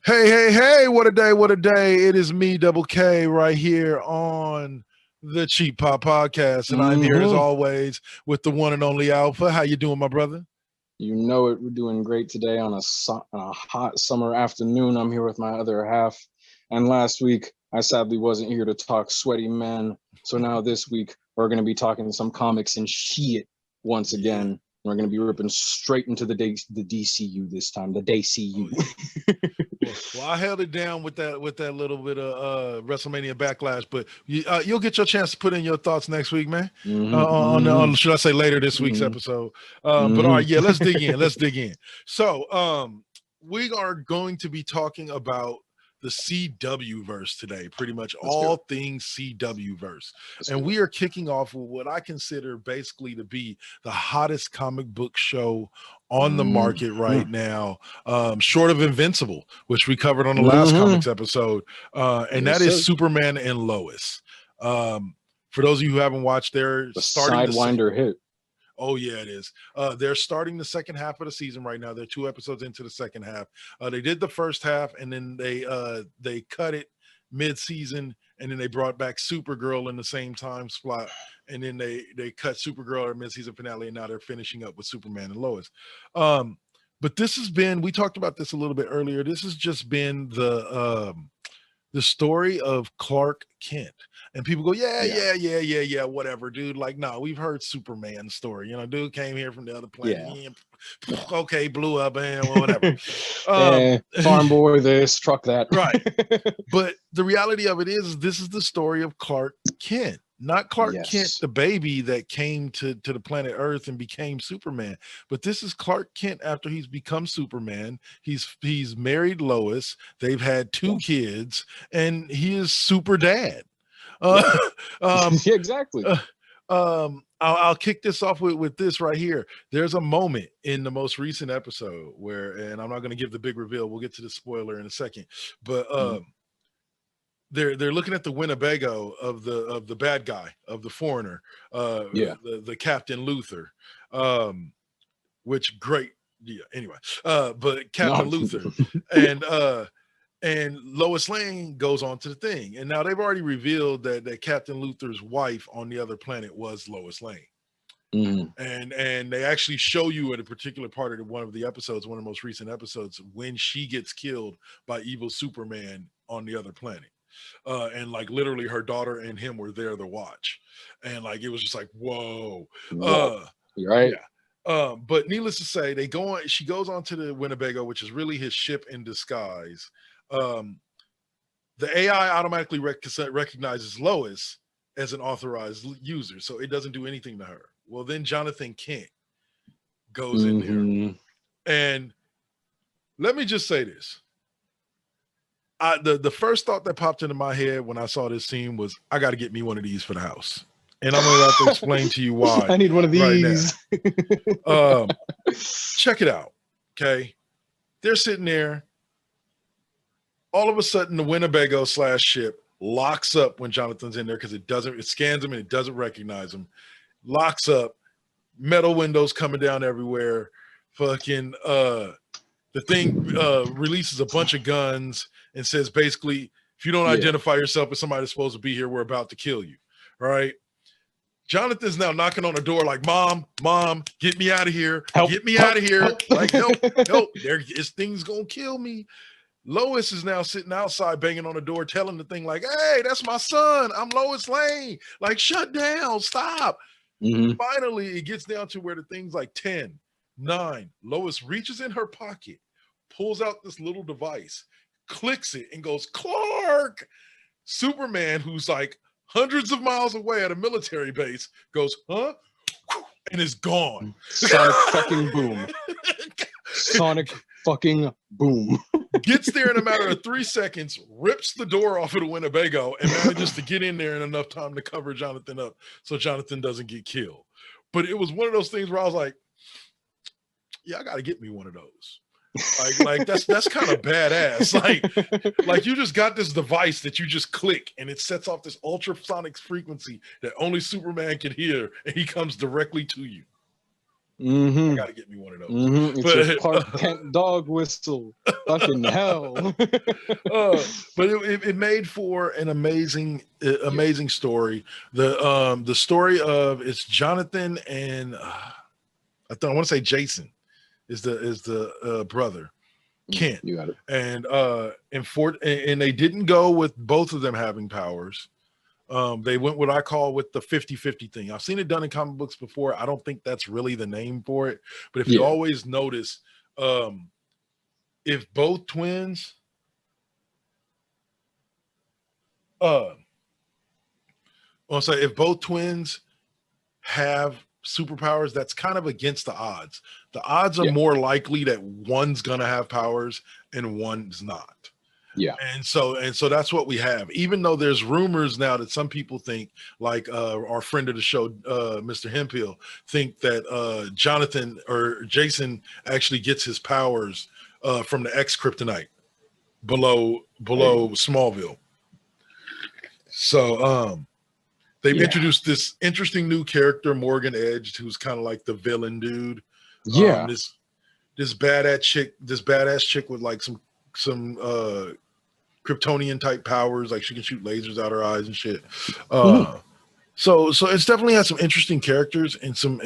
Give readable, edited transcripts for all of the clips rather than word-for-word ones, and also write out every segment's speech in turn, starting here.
Hey, hey, hey, what a day, what a day. It is me, Double K, right here on the Cheap Pop Podcast. And I'm here as hmm always with the one and only Alpha. How you doing, my brother? You know it. We're doing great today on a hot summer afternoon. I'm here with my other half. And last week, I sadly wasn't here to talk sweaty men. So now this week, we're going to be talking some comics and shit once Yeah. again. We're going to be ripping straight into the DCU this time, the Oh DCU. yeah. Well, I held it down with that little bit of WrestleMania backlash, but you'll get your chance to put in your thoughts next week, man. On should I say later this week's hmm episode? But all hmm right, yeah, let's dig in. Let's dig in. So, we are going to be talking about the CWverse today, pretty much Let's do all it. things CWverse, Let's and do it. we are kicking off with what I consider basically to be the hottest comic book show on the market hmm right now, short of Invincible, which we covered on the last hmm comics episode, and Yes, that is sir. Superman and Lois. For those of you who haven't watched, they're The starting the Sidewinder hit. Oh yeah, it is. They're starting the second half of the season right now. They're two episodes into the second half. They did the first half, and then they cut it mid-season, and then they brought back Supergirl in the same time slot, and then they cut Supergirl at mid-season finale, and now they're finishing up with Superman and Lois. Um, but this has been, we talked about this a little bit earlier. This has just been the story of Clark Kent. And people go, yeah, Yeah. yeah, yeah, yeah, yeah, whatever, dude. Like, no, we've heard Superman's story. Dude came here from the other planet. Yeah. Yeah, okay, blew up and whatever. Eh, Um, farm boy this, truck that. right. But the reality of it is this is the story of Clark Kent, not Clark Kent, Yes. the baby that came to the planet Earth and became Superman. But this is Clark Kent after he's become Superman. He's married Lois. They've had two Yeah. kids, and he is super dad. Uh, Yeah. um, Yeah, exactly. uh, I'll kick this off with this right here. There's a moment in the most recent episode where, and I'm not going to give the big reveal. We'll get to the spoiler in a second, but Mhm. they're looking at the Winnebago of the bad guy, of the foreigner, Yeah. the Captain Luther, um, which great, yeah. Anyway, but Captain No. Luther and Lois Lane goes on to the thing, and now they've already revealed that Captain Luther's wife on the other planet was Lois Lane. Mhm. And they actually show you at a particular part of one of the episodes, one of the most recent episodes, when she gets killed by evil Superman on the other planet. And like literally her daughter and him were there to watch. And like it was just like, whoa. Whoa. Uh You right? yeah. But needless to say, she goes on to the Winnebago, which is really his ship in disguise. Um, the AI automatically recognizes Lois as an authorized user, so it doesn't do anything to her. Well, then Jonathan Kent goes in there, hmm and let me just say this: the first thought that popped into my head when I saw this scene was, I got to get me one of these for the house, and I'm about to explain to you why I need one of right now. these. Check it out, okay? They're sitting there. All of a sudden, the Winnebago slash ship locks up when Jonathan's in there because it scans him and it doesn't recognize him. Locks up, metal windows coming down everywhere. Fucking the thing releases a bunch of guns and says basically, if you don't Yeah. identify yourself as somebody that's supposed to be here, we're about to kill you. All right. Jonathan's now knocking on the door like, mom, get me out of here. Help. Get me Help. out of here. Help. Like, help. This thing's gonna kill me. Lois is now sitting outside banging on the door, telling the thing like, hey, that's my son. I'm Lois Lane. Like, shut down. Stop. hmm Finally, it gets down to where the thing's like 10, 9. Lois reaches in her pocket, pulls out this little device, clicks it, and goes, Clark. Superman, who's like hundreds of miles away at a military base, goes, huh? And is gone. Sonic fucking boom. Sonic fucking boom. Gets there in a matter of 3 seconds, rips the door off of the Winnebago, and manages to get in there in enough time to cover Jonathan up so Jonathan doesn't get killed. But it was one of those things where I was like, yeah, I got to get me one of those. Like that's kind of badass. Like you just got this device that you just click and it sets off this ultrasonic frequency that only Superman can hear, and he comes directly to you. Mm-hmm. I gotta get me one of those. Mm-hmm. It's your Clark Kent dog whistle. Fucking hell. But it made for an amazing story. The story of it's Jonathan and I want to say Jason is the brother. Kent. You got it. And they didn't go with both of them having powers. They went what I call with the 50-50 thing. I've seen it done in comic books before. I don't think that's really the name for it. But if you always notice, if both twins if both twins have superpowers, that's kind of against the odds. The odds are more likely that one's gonna have powers and one's not. Yeah. And so that's what we have. Even though there's rumors now that some people think, like our friend of the show, Mr. Hemphill, think that Jonathan or Jason actually gets his powers from the X-Kryptonite below Smallville. So they've introduced this interesting new character, Morgan Edge, who's kind of like the villain dude. Yeah. This badass chick with like some Kryptonian type powers, like she can shoot lasers out her eyes and shit. So it's definitely had some interesting characters and some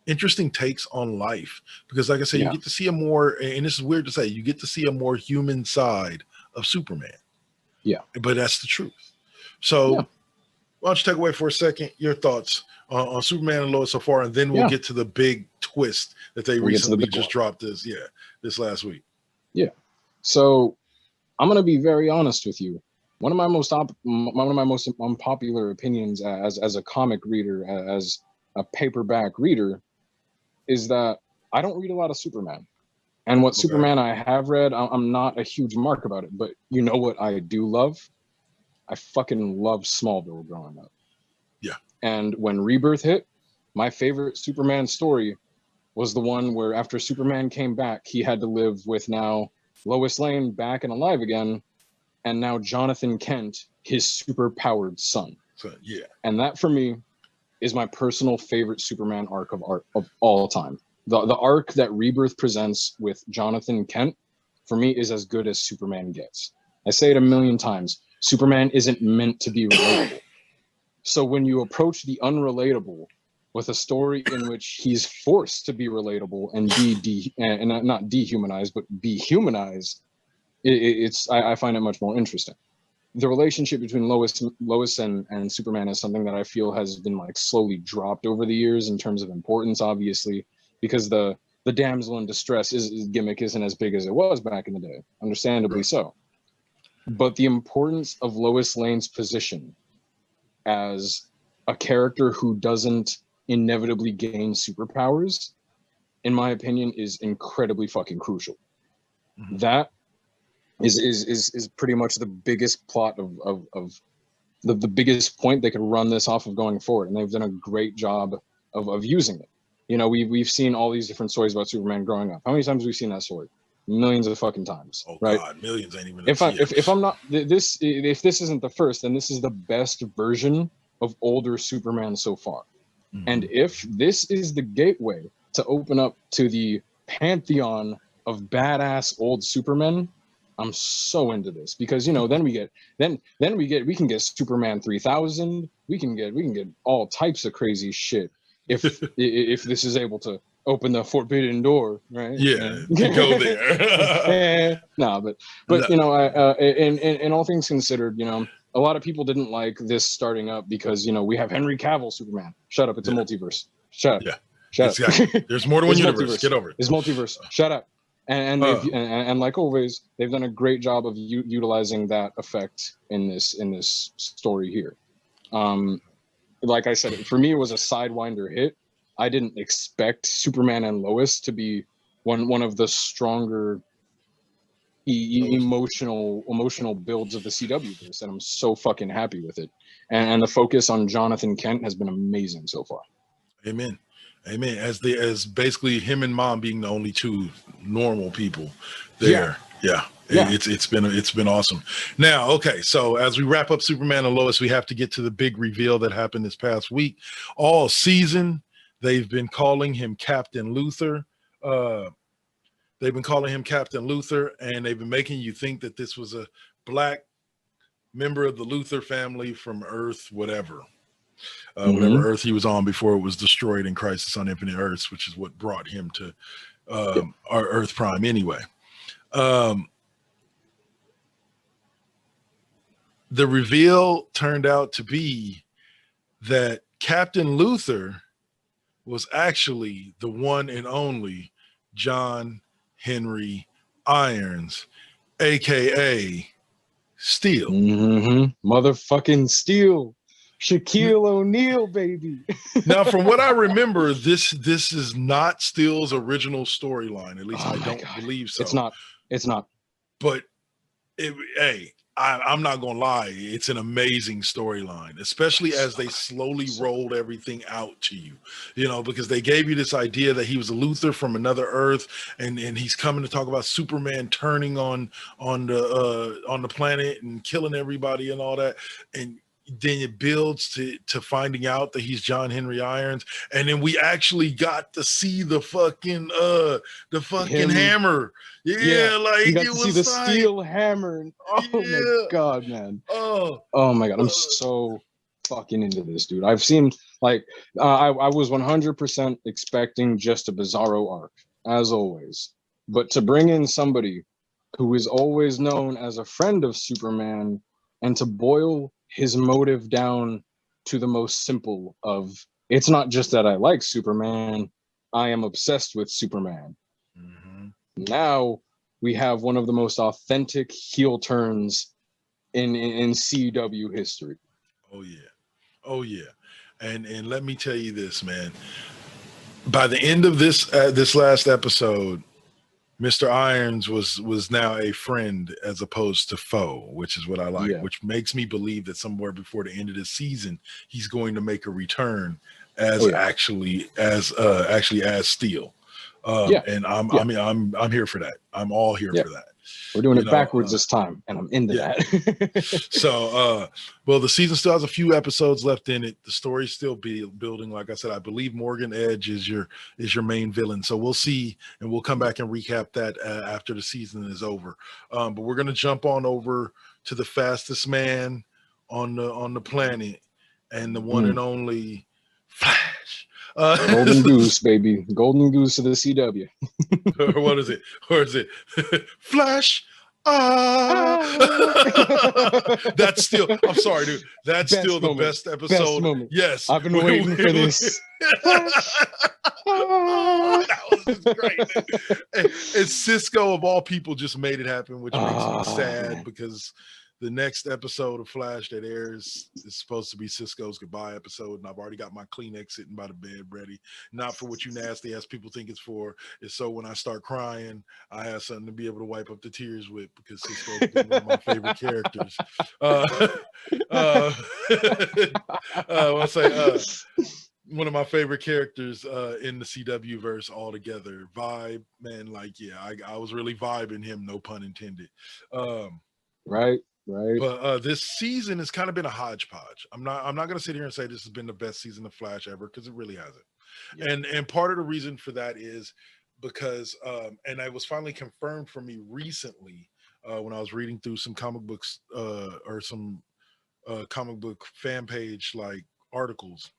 interesting takes on life, because like I said, you get to see a more, and this is weird to say, you get to see a more human side of Superman. Yeah, but that's the truth. So why don't you take away for a second your thoughts on Superman and Lois so far, and then we'll get to the big twist that they recently just dropped this last week. Yeah. So I'm gonna be very honest with you. One of my most unpopular opinions as a comic reader, as a paperback reader, is that I don't read a lot of Superman. And what Superman I have read, I'm not a huge mark about it. But you know what I do love? I fucking love Smallville growing up. Yeah. And when Rebirth hit, my favorite Superman story was the one where after Superman came back, he had to live with now Lois Lane back and alive again, and now Jonathan Kent, his super-powered son. So, yeah. And that, for me, is my personal favorite Superman arc of all time. The arc that Rebirth presents with Jonathan Kent, for me, is as good as Superman gets. I say it a million times. Superman isn't meant to be relatable. So when you approach the unrelatable with a story in which he's forced to be relatable and not dehumanized, but be humanized, I find it much more interesting. The relationship between Lois and Superman is something that I feel has been like slowly dropped over the years in terms of importance, obviously, because the damsel in distress gimmick isn't as big as it was back in the day, understandably so. But the importance of Lois Lane's position as a character who doesn't inevitably gain superpowers, in my opinion, is incredibly fucking crucial. Mm-hmm. That is pretty much the biggest plot of the biggest point they could run this off of going forward, and they've done a great job of using it. You know, we've seen all these different stories about Superman growing up. How many times have we seen that story? Millions of fucking times. Oh, right? God, millions ain't even. If I'm not if this isn't the first, then this is the best version of older Superman so far. Mm-hmm. And if this is the gateway to open up to the pantheon of badass old Supermen, I'm so into this, because then we can get Superman 3000. We can get all types of crazy shit if this is able to open the forbidden door, right? Yeah, to go there. But in all things considered, a lot of people didn't like this starting up because we have Henry Cavill Superman. Shut up, it's a multiverse. Shut up. Yeah. Shut up. There's more to one universe. Get over it. It's multiverse. Shut up. And like always, they've done a great job of utilizing that effect in this story here. Like I said, for me, it was a sidewinder hit. I didn't expect Superman and Lois to be one of the stronger emotional builds of the CWverse, and I'm so fucking happy with it. And the focus on Jonathan Kent has been amazing so far. Amen. As basically him and Mom being the only two normal people there. Yeah. It's been awesome. Now, okay, so as we wrap up Superman and Lois, we have to get to the big reveal that happened this past week. All season, They've been calling him Captain Luther. They've been calling him Captain Luther, and they've been making you think that this was a black member of the Luther family from Earth, whatever Earth he was on before it was destroyed in Crisis on Infinite Earths, which is what brought him to our Earth Prime anyway. The reveal turned out to be that Captain Luther was actually the one and only John Henry Irons, aka Steel. Motherfucking Steel. Shaquille O'Neal, baby. Now, from what I remember, this is not Steele's original storyline. At least I don't believe so. It's not. But I'm not gonna lie, it's an amazing storyline, especially as they slowly rolled everything out to you, because they gave you this idea that he was a Luther from another Earth, and he's coming to talk about Superman turning on the planet and killing everybody and all that, and then it builds to finding out that he's John Henry Irons, and then we actually got to see the fucking hammer. Like you got it to was see the like, steel hammer. Oh my god, man. Oh my god, I'm so fucking into this, dude. I've seen I was 100% expecting just a Bizarro arc, as always, but to bring in somebody who is always known as a friend of Superman and to boil his motive down to the most simple of, it's not just that I like Superman, I am obsessed with Superman. Now we have one of the most authentic heel turns in CW history. Oh yeah. And let me tell you this, man. By the end of this last episode, Mr. Irons was now a friend as opposed to foe, which is what I like, which makes me believe that somewhere before the end of the season, he's going to make a return as actually as Steel. And I'm here for that. I'm all here for that. We're doing it backwards this time, and I'm into that. So, well, the season still has a few episodes left in it. The story's still building. Like I said, I believe Morgan Edge is your main villain. So we'll see, and we'll come back and recap that after the season is over. But we're gonna jump on over to the fastest man on the planet, and the one and only Flash. Golden Goose, baby. Golden Goose of the CW. Or what is it? Or is it Flash? That's still, I'm sorry, dude. That's best still moment. The best episode. Best yes. I've been waiting for this. That was just great. And Cisco, of all people, just made it happen, which makes me sad because the next episode of Flash that airs is supposed to be Cisco's goodbye episode, and I've already got my Kleenex sitting by the bed ready. Not for what you nasty ass people think it's for. It's so when I start crying, I have something to be able to wipe up the tears with, because Cisco's been one of my favorite characters. I'll say one of my favorite characters in the CWverse altogether. Vibe, man, I was really vibing him, no pun intended. Right. But this season has kind of been a hodgepodge. I'm not going to sit here and say this has been the best season of Flash ever, because it really hasn't. Yeah. And part of the reason for that is because and it was finally confirmed for me recently when I was reading through some comic books or some comic book fan page articles.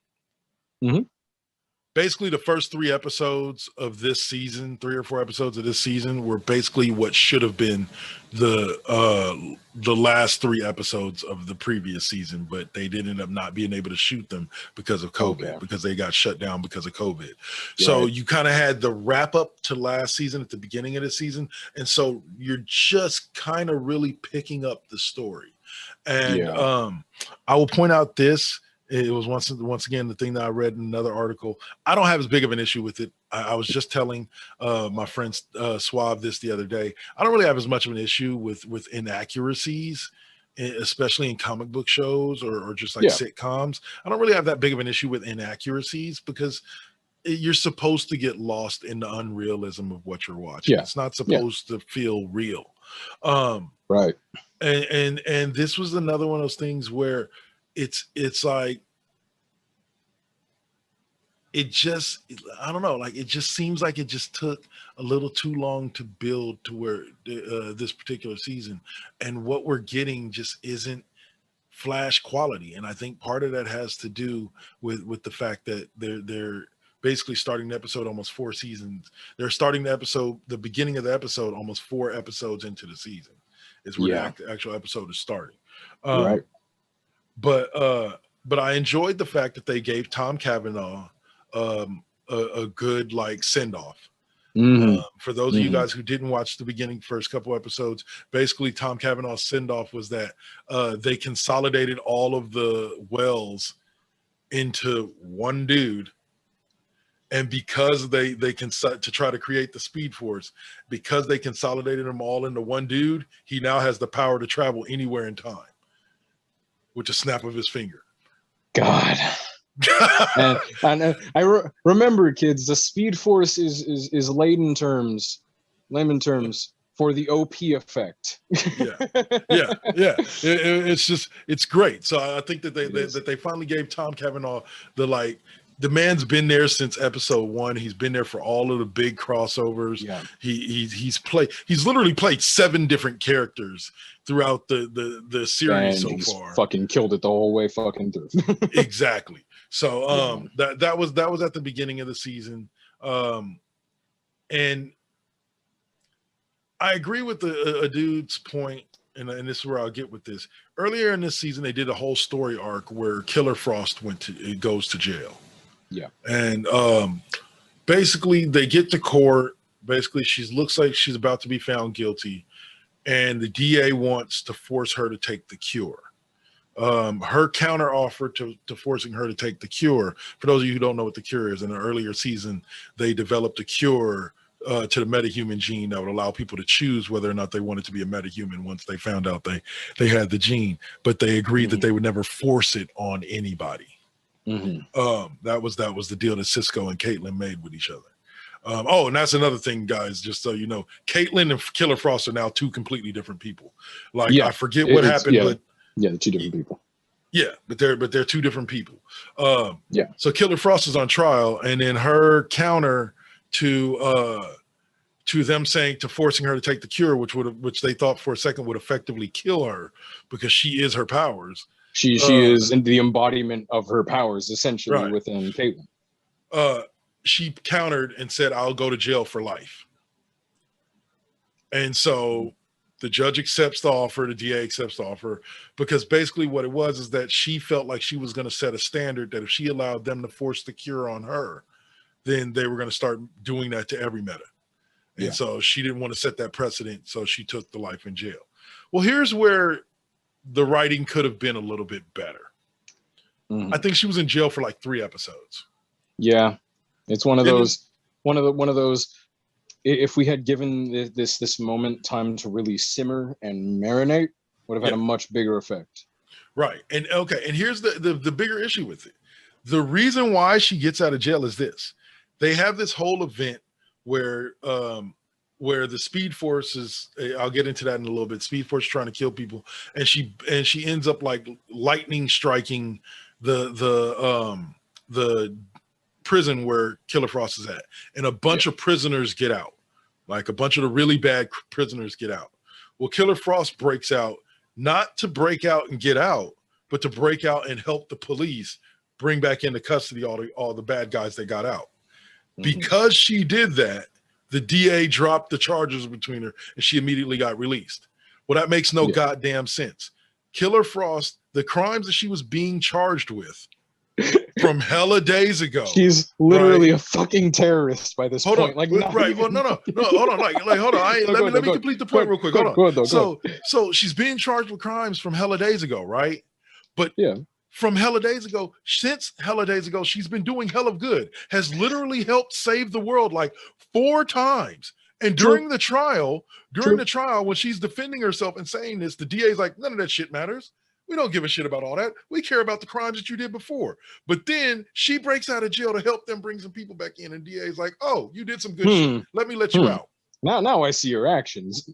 Basically, the first 3 episodes of this season, 3 or 4 episodes of this season, were basically what should have been the last 3 episodes of the previous season, but they did end up not being able to shoot them because of COVID, because they got shut down because of COVID. So you kind of had the wrap up to last season at the beginning of the season, and so you're just kind of really picking up the story. And I will point out this. It was once again the thing that I read in another article. I don't have as big of an issue with it. I was just telling my friend Suave this the other day. I don't really have as much of an issue with inaccuracies, especially in comic book shows or just sitcoms. I don't really have that big of an issue with inaccuracies, because you're supposed to get lost in the unrealism of what you're watching. It's not supposed to feel real. Right. And this was another one of those things where it's like it just, I don't know, like it just seems like it just took a little too long to build to where this particular season, and what we're getting just isn't Flash quality. And I think part of that has to do with the fact that they're basically starting the episode almost 4 seasons. They're starting the beginning of the episode almost 4 episodes into the season is where Yeah, the actual episode is starting. right. Um, but I enjoyed the fact that they gave Tom Cavanaugh a good like send off. Hmm. For those of you Hmm. guys who didn't watch the beginning first couple episodes, basically Tom Cavanaugh's send off was that they consolidated all of the wells into one dude, and because they can to try to create the Speed Force, because they consolidated them all into one dude, he now has the power to travel anywhere in time with a snap of his finger. God. And remember, kids, the Speed Force is layman terms for the OP effect. Yeah. It's just, it's great. So I think that they finally gave Tom Cavanaugh the man's been there since episode 1. He's been there for all of the big crossovers. Yeah. He's literally played 7 different characters throughout the series And so far. Fucking killed it the whole way fucking through. Exactly. So Yeah. that was at the beginning of the season. And I agree with a dude's point, and this is where I'll get with this. Earlier in this season, they did a whole story arc where Killer Frost goes to jail. Yeah. And basically, they get to court. Basically, she looks like she's about to be found guilty, and the DA wants to force her to take the cure. Her counter offer to forcing her to take the cure, for those of you who don't know what the cure is, in an earlier season, they developed a cure to the metahuman gene that would allow people to choose whether or not they wanted to be a metahuman once they found out they had the gene, but they agreed that they would never force it on anybody. That was the deal that Cisco and Caitlin made with each other. And that's another thing, guys, just so you know, Caitlin and Killer Frost are now 2 completely different people. Like, I forget what happened, but they're 2 different people. Yeah, but they're 2 different people. Yeah. So Killer Frost is on trial, and then her counter to them saying to forcing her to take the cure, which they thought for a second would effectively kill her because she is her powers. She is in the embodiment of her powers, essentially, right. within Caitlin. She countered and said, "I'll go to jail for life." And so the judge accepts the offer, the DA accepts the offer, because basically what it was is that she felt like she was going to set a standard that if she allowed them to force the cure on her, then they were going to start doing that to every meta. And so she didn't want to set that precedent, so she took the life in jail. Well, here's where the writing could have been a little bit better. I think she was in jail for like 3 episodes. Yeah, it's one of those. If we had given this moment time to really simmer and marinate, would have had a much bigger effect. Right. And here's the bigger issue with it. The reason why she gets out of jail is this. They have this whole event where the Speed Force is, I'll get into that in a little bit. Speed Force is trying to kill people, and she ends up like lightning striking the prison where Killer Frost is at, and a bunch of prisoners get out. Like a bunch of the really bad prisoners get out. Well, Killer Frost breaks out, not to break out and get out, but to break out and help the police bring back into custody all the bad guys that got out. Because she did that, the DA dropped the charges between her, and she immediately got released. Well, that makes no goddamn sense. Killer Frost, the crimes that she was being charged with from hella days ago. She's literally a fucking terrorist by this point. Like, right? Well, no, hold on. Like, hold on. Let me complete the point real quick. Hold on. So she's being charged with crimes from hella days ago, right? But from hella days ago, since hella days ago, she's been doing hell of good. Has literally helped save the world like 4 times. And during the trial, when she's defending herself and saying this, the DA's like, none of that shit matters. We don't give a shit about all that. We care about the crimes that you did before. But then she breaks out of jail to help them bring some people back in. And DA's like, oh, you did some good shit. Let me let you out. Now I see your actions.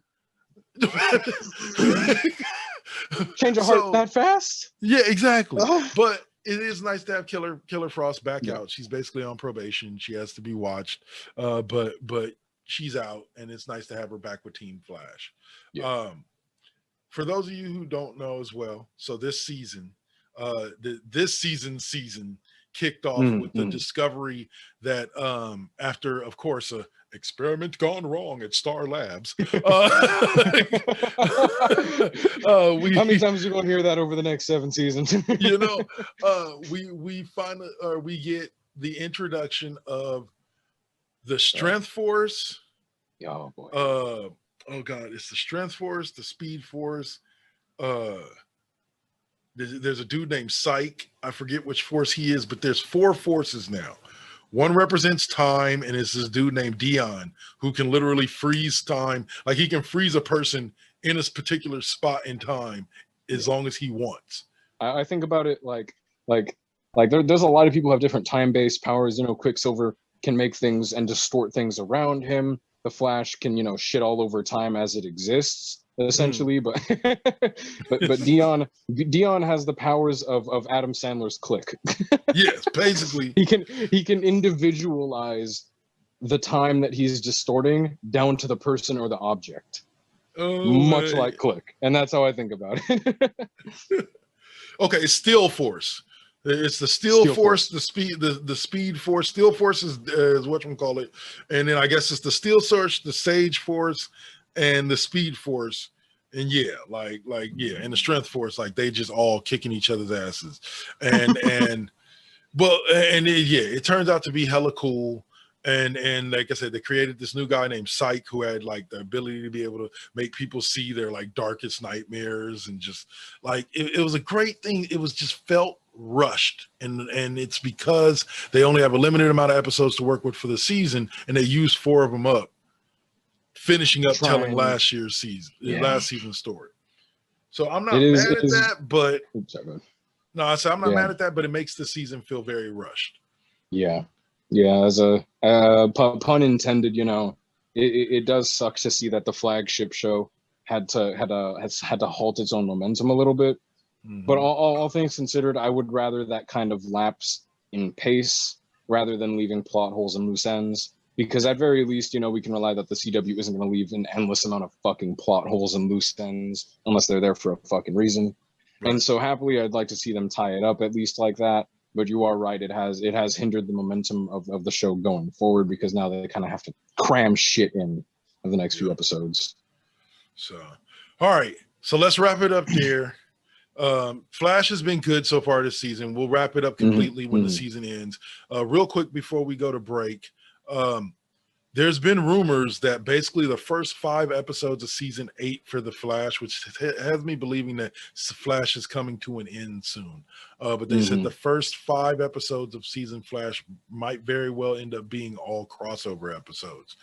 Change a heart that fast? Yeah, exactly. it is nice to have Killer Frost back Yeah. out. She's basically on probation. She has to be watched, but she's out, and it's nice to have her back with Team Flash. Yeah. For those of you who don't know as well, so this season, this season kicked off with the discovery that after, of course, a experiment gone wrong at Star Labs. How many times are you going to hear that over the next 7 seasons? We finally, we get the introduction of the Strength Force. Oh boy. Oh god, it's the Strength Force, the Speed Force. There's a dude named Psych. I forget which force he is, but there's 4 forces now. One represents time, and it's this dude named Dion who can literally freeze time. Like, he can freeze a person in a particular spot in time as long as he wants. I think about it like there's a lot of people who have different time-based powers. Quicksilver can make things and distort things around him. The Flash can, shit all over time as it exists, essentially. But Dion has the powers of Adam Sandler's Click. Yes, basically. He can individualize the time that he's distorting down to the person or the object. Much like Click. And that's how I think about it. Okay, Steel Force. It's the Steel Force, the Speed Force. Steel Force is what you call it, and then I guess it's the Steel Force, the Sage Force, and the Speed Force. And yeah, and the Strength Force, like, they just all kicking each other's asses, and it turns out to be hella cool. And like I said, they created this new guy named Psych who had like the ability to be able to make people see their like darkest nightmares, and just like it was a great thing. It was just felt rushed, and it's because they only have a limited amount of episodes to work with for the season, and they used 4 of them up, finishing up telling last season's story. So I'm not mad at that, but no, I said I'm not mad at that, but it makes the season feel very rushed. Yeah, as a pun intended, it does suck to see that the flagship show had to halt its own momentum a little bit. But all things considered, I would rather that kind of lapse in pace rather than leaving plot holes and loose ends. Because at very least, we can rely that the CW isn't going to leave an endless amount of fucking plot holes and loose ends unless they're there for a fucking reason. Right. And so happily, I'd like to see them tie it up at least like that. But you are right; it has hindered the momentum of the show going forward, because now they kind of have to cram shit in of the next few episodes. So, all right, so let's wrap it up there. Flash has been good so far this season. We'll wrap it up completely when the season ends. Real quick before we go to break, there's been rumors that basically the first 5 episodes of season 8 for the Flash, which has me believing that Flash is coming to an end soon. But they said the first 5 episodes of season Flash might very well end up being all crossover episodes.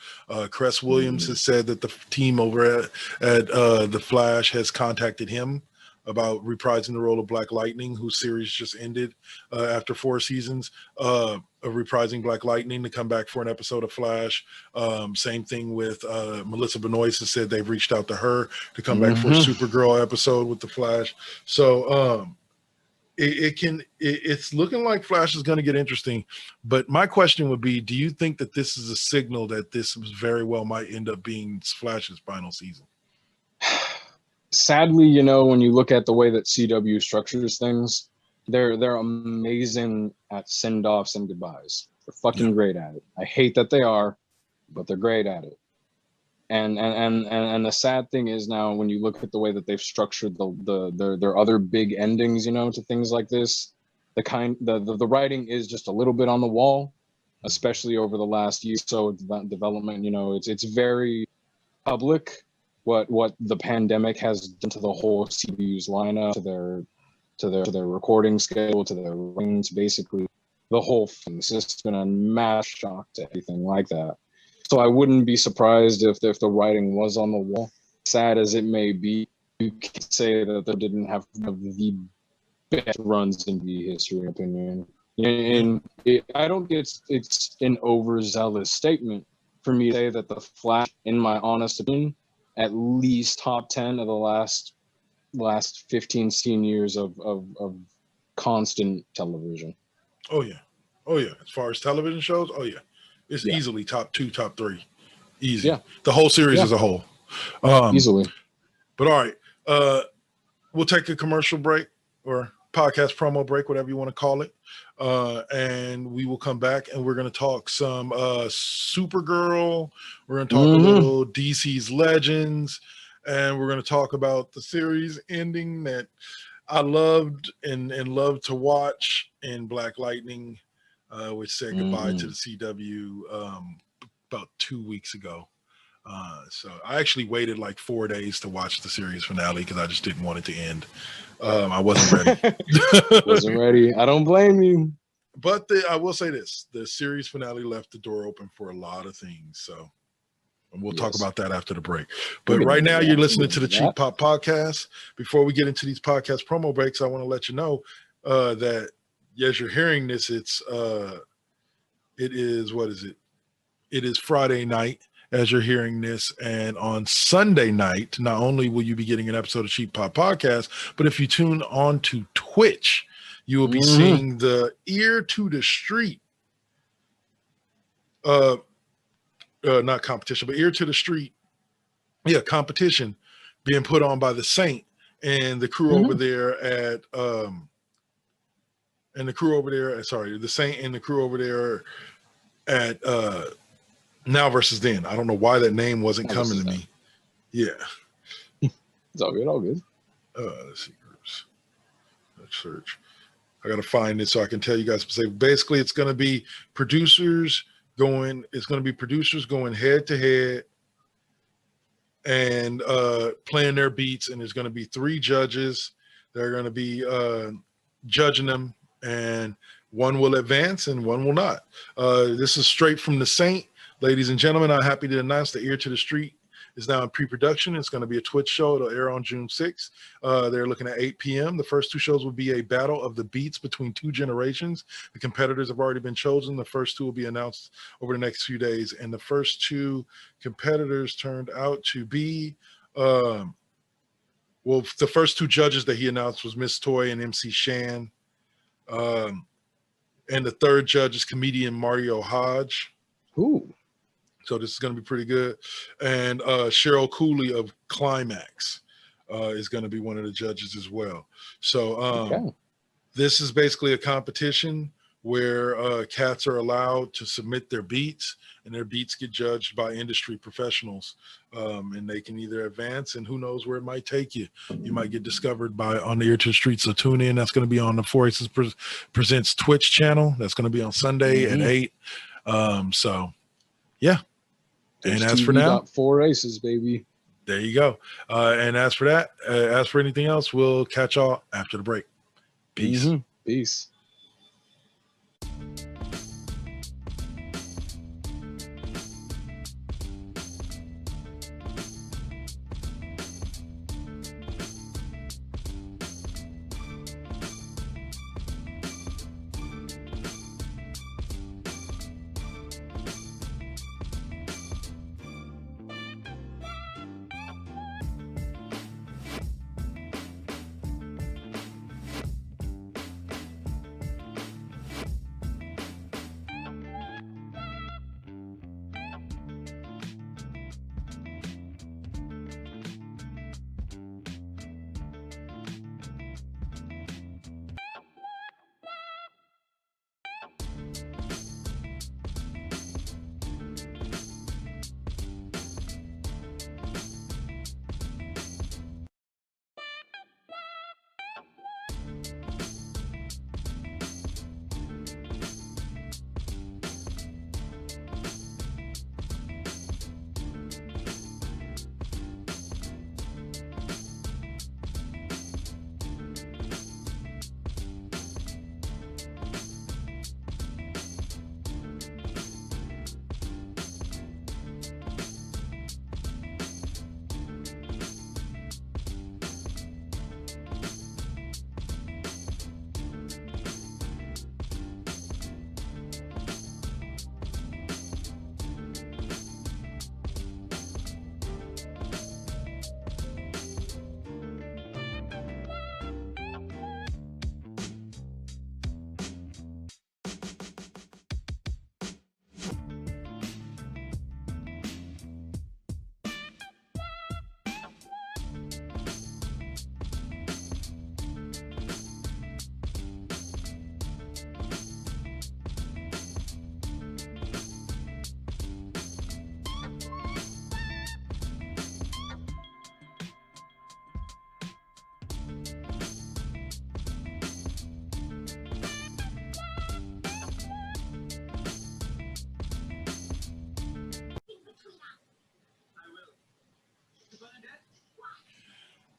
Cress Williams has said that the team over at the Flash has contacted him about reprising the role of Black Lightning, whose series just ended after 4 seasons of reprising Black Lightning to come back for an episode of Flash. Same thing with Melissa Benoist has said they've reached out to her to come back for a Supergirl episode with the Flash. So it's looking like Flash is going to get interesting. But my question would be, do you think that this is a signal that this very well might end up being Flash's final season? Sadly, when you look at the way that CW structures things, they're amazing at send-offs and goodbyes. They're fucking great at it. I hate that they are, but they're great at it. And the sad thing is, now when you look at the way that they've structured their other big endings, to things like this, the writing is just a little bit on the wall, especially over the last year or so development. It's very public what the pandemic has done to the whole CW's lineup, to their recording schedule, to their range, basically the whole thing. It's just been a mass shock to everything like that. So I wouldn't be surprised if the writing was on the wall. Sad as it may be, you can say that they didn't have one of the best runs in the history, in my opinion. And I don't think it's an overzealous statement for me to say that the Flash, in my honest opinion, at least top 10 of the last 15 years of constant television. Oh yeah. Oh yeah. As far as television shows, oh yeah. It's Yeah. easily top 2, top 3. Easy. Yeah. The whole series Yeah. as a whole. Easily. But all right. We'll take a commercial break or podcast promo break, whatever you want to call it. And we will come back and we're going to talk some Supergirl. We're going to talk a little DC's Legends. And we're going to talk about the series ending that I loved and loved to watch in Black Lightning, which said goodbye to the CW about 2 weeks ago. So I actually waited like 4 days to watch the series finale because I just didn't want it to end. I wasn't ready. Wasn't ready. I don't blame you. But I will say this: the series finale left the door open for a lot of things. So, and we'll talk about that after the break. But right now, you're listening to the Cheap Pop Podcast. Before we get into these podcast promo breaks, I want to let you know that as you're hearing this, it is what is it? It is Friday night. As you're hearing this, and on Sunday night, not only will you be getting an episode of Cheap Pop Podcast, but if you tune on to Twitch, you will be seeing the Ear to the Street, not competition, but Ear to the Street, competition being put on by the Saint and the crew over there at, the Saint and the crew over there at, Now versus Then. I don't know why that name wasn't coming to me. Yeah. It's all good, all good. Let's see, groups. Let's search. I got to find it so I can tell you guys specifically. Basically, it's going to be producers going head to head and playing their beats. And there's going to be 3 judges. They're going to be judging them, and one will advance and one will not. This is straight from the Saint. Ladies and gentlemen, I'm happy to announce the Ear to the Street is now in pre-production. It's going to be a Twitch show. It'll air on June 6th. They're looking at 8 p.m. The first 2 shows will be a battle of the beats between 2 generations. The competitors have already been chosen. The first 2 will be announced over the next few days. And the first 2 competitors turned out to be, the first 2 judges that he announced was Miss Toy and MC Shan. And the third judge is comedian Mario Hodge. Ooh. So this is going to be pretty good. And Cheryl Cooley of Climax is going to be one of the judges as well. So this is basically a competition where cats are allowed to submit their beats, and their beats get judged by industry professionals. And they can either advance, and who knows where it might take you. You might get discovered on the Ear to the Street. So tune in. That's going to be on the 4 Aces Presents Twitch channel. That's going to be on Sunday at 8. So yeah. Twitch and as TV for now, 4 Aces, baby. There you go. And as for that, as for anything else, we'll catch y'all after the break. Peace. Peace.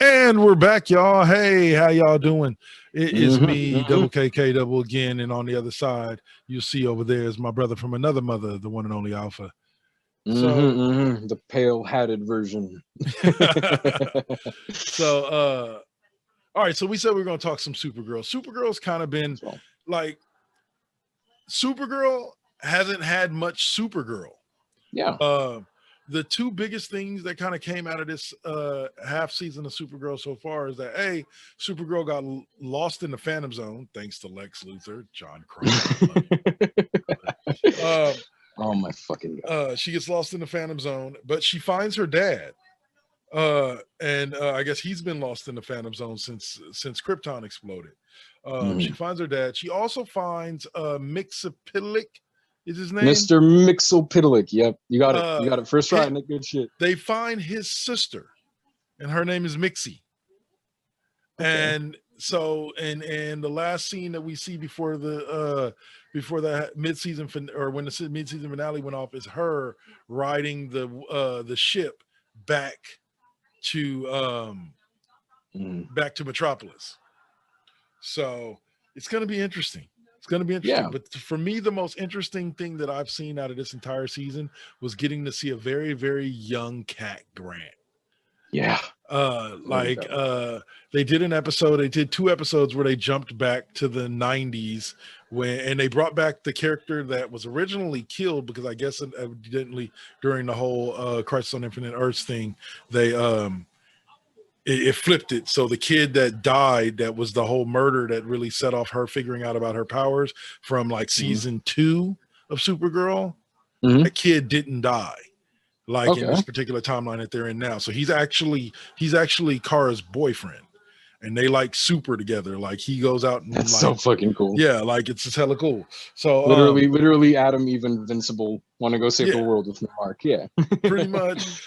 And we're back, y'all. Hey, how y'all doing? It is me, Double KK Double again, and on the other side, you'll see over there is my brother from another mother, the one and only Alpha. The pale hatted version. So, all right. So we said we were going to talk some Supergirl. Supergirl's kind of been like, Supergirl hasn't had much Supergirl. Yeah. The two biggest things that kind of came out of this half season of Supergirl so far is that Supergirl got lost in the Phantom Zone thanks to Lex Luthor, John Cryer. Oh my fucking god! She gets lost in the Phantom Zone, but she finds her dad, and I guess he's been lost in the Phantom Zone since Krypton exploded. She finds her dad. She also finds Mixapilic. Is his name Mr. Mixopidalic? Yep, you got it. You got it first try. Nick, good shit. They find his sister, and her name is Mixie. Okay. And so, and the last scene that we see before the mid-season or when the mid-season finale went off is her riding the ship back to Metropolis. So it's going to be interesting. It's going to be interesting. Yeah. But for me, the most interesting thing that I've seen out of this entire season was getting to see a very, very young Cat Grant. Yeah. They did 2 episodes where they jumped back to the 90s and they brought back the character that was originally killed because I guess evidently during the whole Crisis on Infinite Earths thing, they it flipped it. So the kid that died, that was the whole murder that really set off her figuring out about her powers from like season 2 of Supergirl. That kid didn't die in this particular timeline that they're in now. So he's actually Kara's boyfriend, and they like super together. Like he goes out and that's so fucking cool. Yeah, like it's hella cool. So literally Adam even Invincible want to go save the world with Mark. Yeah. Pretty much.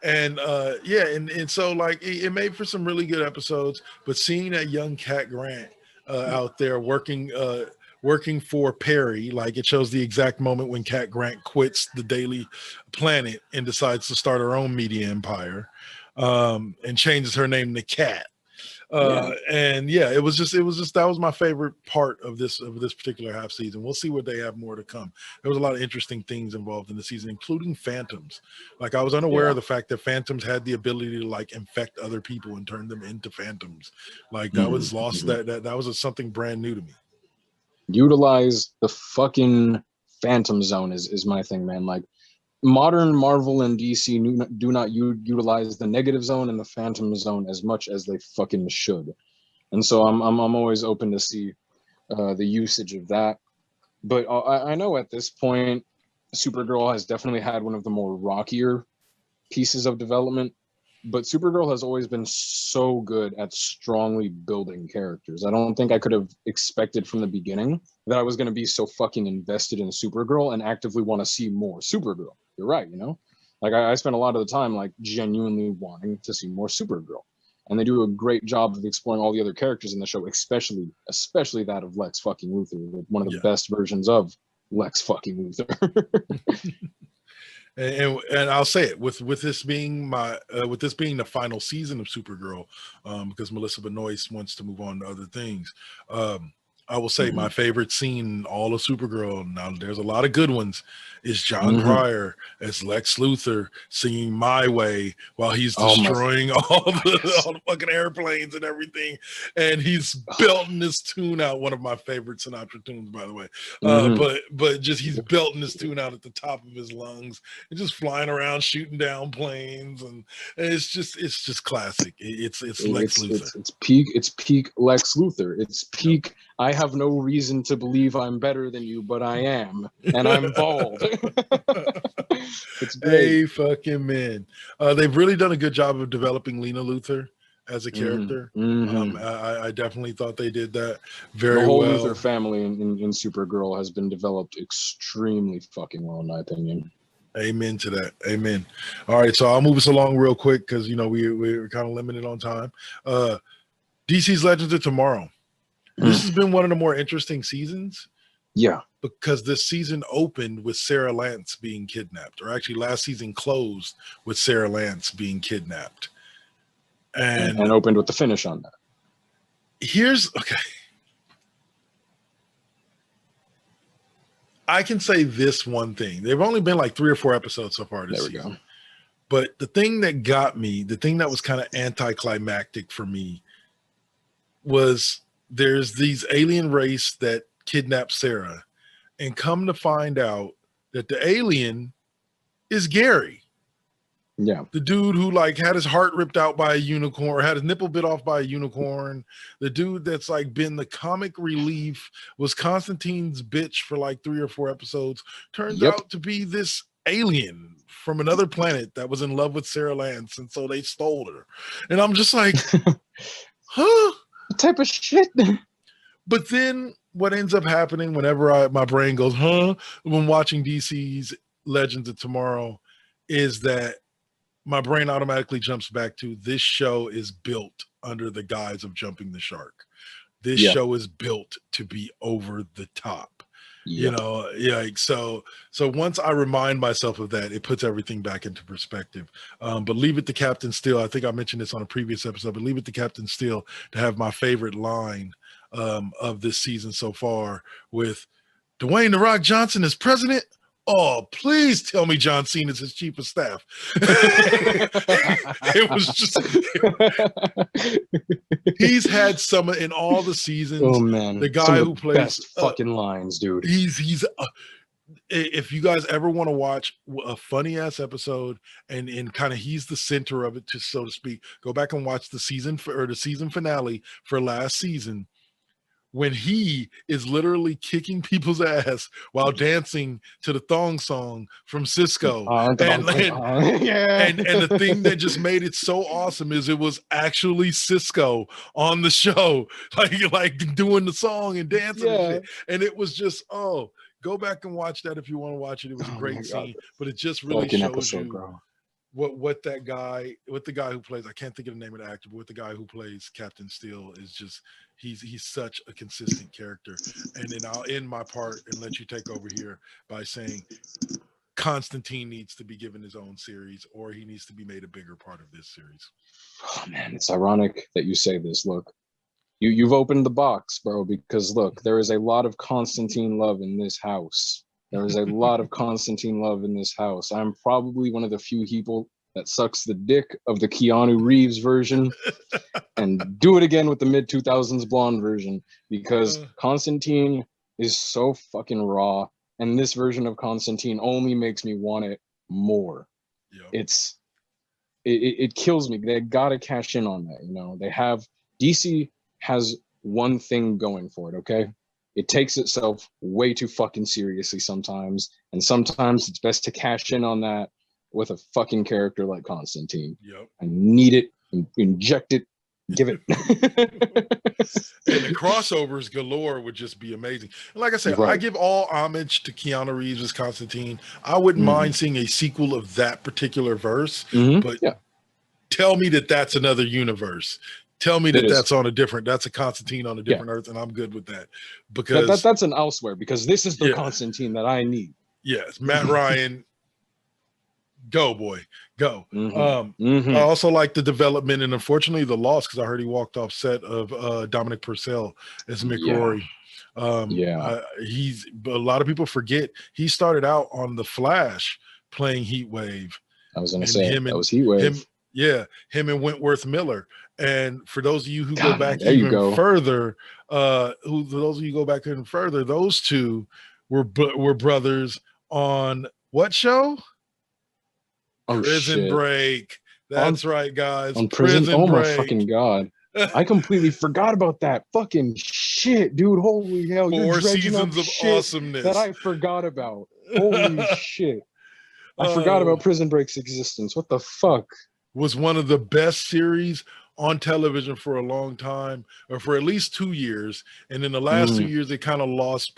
And so like it made for some really good episodes, but seeing that young Cat Grant out there working for Perry, like it shows the exact moment when Cat Grant quits the Daily Planet and decides to start her own media empire, and changes her name to Cat. It was just that was my favorite part of this particular half season. We'll see what they have more to come. There was a lot of interesting things involved in the season, including phantoms. Like I was unaware of the fact that phantoms had the ability to like infect other people and turn them into phantoms. Like that was lost. That was something brand new to me. Utilize the fucking Phantom Zone is my thing, man. Like modern Marvel and DC do not utilize the negative zone and the Phantom Zone as much as they fucking should, and so I'm always open to see the usage of that. But I know at this point, Supergirl has definitely had one of the more rockier pieces of development. But Supergirl has always been so good at strongly building characters. I don't think I could have expected from the beginning that I was going to be so fucking invested in Supergirl and actively want to see more Supergirl. You're right, you know? Like I spent a lot of the time like genuinely wanting to see more Supergirl. And they do a great job of exploring all the other characters in the show, especially that of Lex fucking Luthor, one of the best versions of Lex fucking Luthor. And I'll say it with this being the final season of Supergirl, because Melissa Benoist wants to move on to other things. I will say my favorite scene in all of Supergirl, now there's a lot of good ones, is John Cryer as Lex Luthor singing My Way while he's destroying all the fucking airplanes and everything. And he's belting this tune out, one of my favorite Sinatra tunes, by the way. But just he's belting this tune out at the top of his lungs and just flying around, shooting down planes. And it's just classic. It's Lex Luthor. It's peak Lex Luthor. It's peak I have no reason to believe I'm better than you, but I am, and I'm bald. It's great. Hey, fucking man. They've really done a good job of developing Lena Luthor as a character. I definitely thought they did that very well. The whole Luthor family in Supergirl has been developed extremely fucking well, in my opinion. Amen to that. Amen. All right, so I'll move us along real quick because, we're kind of limited on time. DC's Legends of Tomorrow. This has been one of the more interesting seasons. Yeah. Because this season opened with Sarah Lance being kidnapped, or actually last season closed with Sarah Lance being kidnapped. And opened with the finish on that. Okay. I can say this one thing. They've only been like 3 or 4 episodes so far this season. Go. But the thing that got me, the thing that was kind of anticlimactic for me was there's these alien race that kidnapped Sarah, and come to find out that the alien is Gary. Yeah. The dude who like had his heart ripped out by a unicorn, or had his nipple bit off by a unicorn. The dude that's like been the comic relief, was Constantine's bitch for like 3 or 4 episodes. Turns out to be this alien from another planet that was in love with Sarah Lance, and so they stole her. And I'm just like, huh? What type of shit? But then what ends up happening whenever my brain goes, huh, when watching DC's Legends of Tomorrow, is that my brain automatically jumps back to this show is built under the guise of jumping the shark. This show is built to be over the top. You know, like so once I remind myself of that, it puts everything back into perspective. But leave it to Captain Steel. I think I mentioned this on a previous episode, but leave it to Captain Steel to have my favorite line of this season so far, with Dwayne "The Rock" Johnson as president. Oh, please tell me John Cena is his chief of staff. It was just, he's had some in all the seasons. Oh man, the guy who plays best fucking lines, dude. He's if you guys ever want to watch a funny ass episode and kind of he's the center of it, just so to speak, go back and watch the season finale for last season, when he is literally kicking people's ass while dancing to the thong song from Cisco. And the thing that just made it so awesome is it was actually Cisco on the show, like doing the song and dancing and shit. And it was just, go back and watch that if you want to watch it. It was a great scene, but it just really shows you what the guy who plays, I can't think of the name of the actor, but what the guy who plays Captain Steel is just, he's such a consistent character. And then I'll end my part and let you take over here by saying Constantine needs to be given his own series, or he needs to be made a bigger part of this series. Oh man, it's ironic that you say this. Look, you've opened the box, bro, because look, there is a lot of Constantine love in this house. There is a lot of Constantine love in this house. I'm probably one of the few people that sucks the dick of the Keanu Reeves version and do it again with the mid-2000s blonde version, because Constantine is so fucking raw, and this version of Constantine only makes me want it more. It kills me. They gotta cash in on that, you know. DC has one thing going for it, okay? It takes itself way too fucking seriously sometimes, and sometimes it's best to cash in on that with a fucking character like Constantine. I need it, inject it, give it. And the crossovers galore would just be amazing. And like I said, I give all homage to Keanu Reeves as Constantine. I wouldn't mind seeing a sequel of that particular verse, but tell me that that's another universe. Tell me that that's a Constantine on a different Earth, and I'm good with that. Because that's an elsewhere, because this is the Constantine that I need. Yes, Matt Ryan, go boy, go. I also like the development and unfortunately the loss, because I heard he walked off set of Dominic Purcell as Mick Rory. A lot of people forget he started out on The Flash playing Heatwave. I was going to say that was Heatwave. Him and Wentworth Miller. And for those of you who go back even further, those two were brothers on what show? Prison Break. That's right, guys. On Prison Break. Oh my fucking god! I completely forgot about that fucking shit, dude. Holy hell! 4 seasons of awesomeness that I forgot about. Holy shit! I forgot about Prison Break's existence. What the fuck? Was one of the best series on television for a long time, or for at least 2 years, and in the last 2 years it kind of lost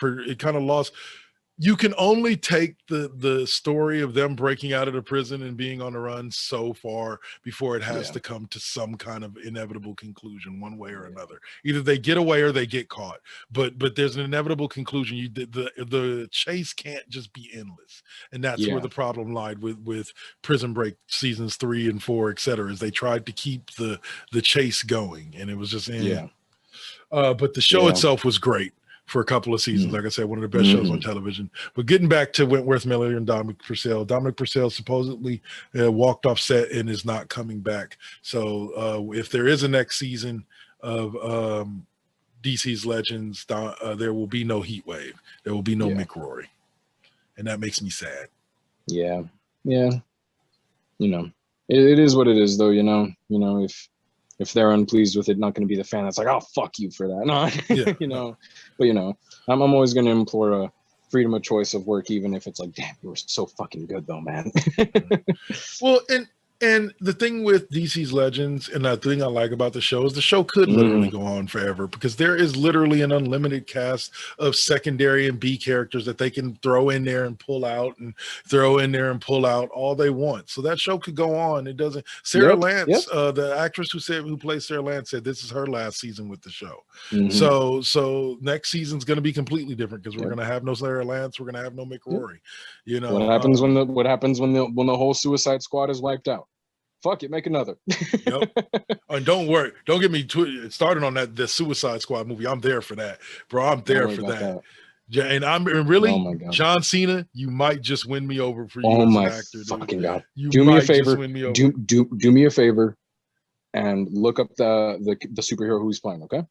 you can only take the story of them breaking out of the prison and being on the run so far before it has to come to some kind of inevitable conclusion one way or another. Either they get away or they get caught, but there's an inevitable conclusion. The chase can't just be endless, and that's where the problem lied with Prison Break seasons 3 and 4, etc. Is they tried to keep the chase going, and it was just but the show itself was great for a couple of seasons. Like I said, one of the best shows on television. But getting back to Wentworth Miller and Dominic Purcell supposedly walked off set and is not coming back. So if there is a next season of DC's Legends, there will be no Heat Wave. There will be no Mick Rory. And that makes me sad. Yeah. Yeah. You know, it is what it is, though. You know, if they're unpleased with it, not going to be the fan that's like, oh, fuck you for that. No, you know, but you know, I'm always going to implore a freedom of choice of work, even if it's like, damn, you were so fucking good though, man. Well, and the thing with DC's Legends, and the thing I like about the show is the show could literally go on forever, because there is literally an unlimited cast of secondary and B characters that they can throw in there and pull out and throw in there and pull out all they want. So that show could go on. It doesn't. Sarah Lance, the actress who plays Sarah Lance, said this is her last season with the show. So next season's going to be completely different, because we're going to have no Sarah Lance, we're going to have no Mick Rory. You know what happens when the whole Suicide Squad is wiped out? Fuck it, make another. And don't worry, don't get me started on the Suicide Squad movie. I'm there for that, bro. I'm there for that. And I'm really, John Cena, you might just win me over for you as an actor. Fucking God. Do me a favor. Do me a favor and look up the superhero who he's playing, okay?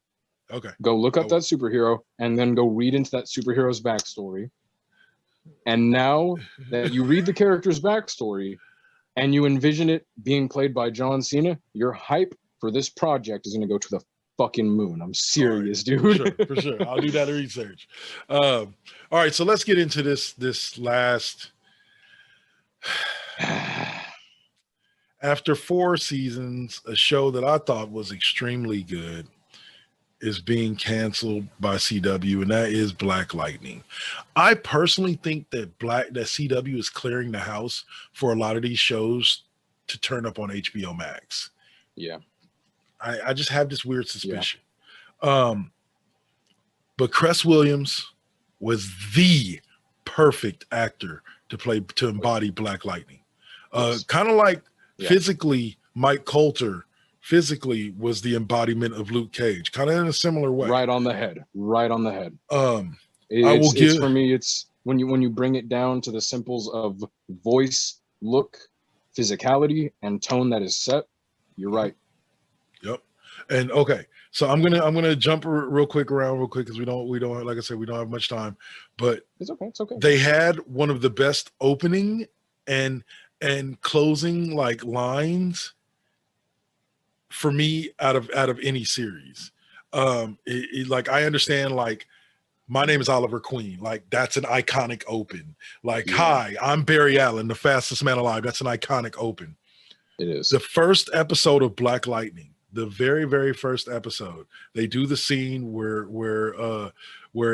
Okay. Go look up that superhero and then go read into that superhero's backstory. And now that you read the character's backstory, and you envision it being played by John Cena, your hype for this project is going to go to the fucking moon. I'm serious, dude. For sure. I'll do that research. All right, so let's get into this last. After 4 seasons, a show that I thought was extremely good is being canceled by CW, and that is Black Lightning. I personally think that CW is clearing the house for a lot of these shows to turn up on HBO Max. Yeah. I just have this weird suspicion. But Cress Williams was the perfect actor to embody Black Lightning. Kind of like physically Mike Coulter physically was the embodiment of Luke Cage, kind of in a similar way. Right on the head. For me, it's when you bring it down to the simples of voice, look, physicality, and tone that is set. You're right. Yep. And okay, so I'm gonna jump real quick because we don't like I said, we don't have much time, but it's okay. They had one of the best opening and closing like lines for me out of any series. Like I understand, like, my name is Oliver Queen, like that's an iconic open. Like, hi, I'm Barry Allen, the fastest man alive. That's an iconic open. It is. The first episode of Black Lightning, the very, very first episode, they do the scene where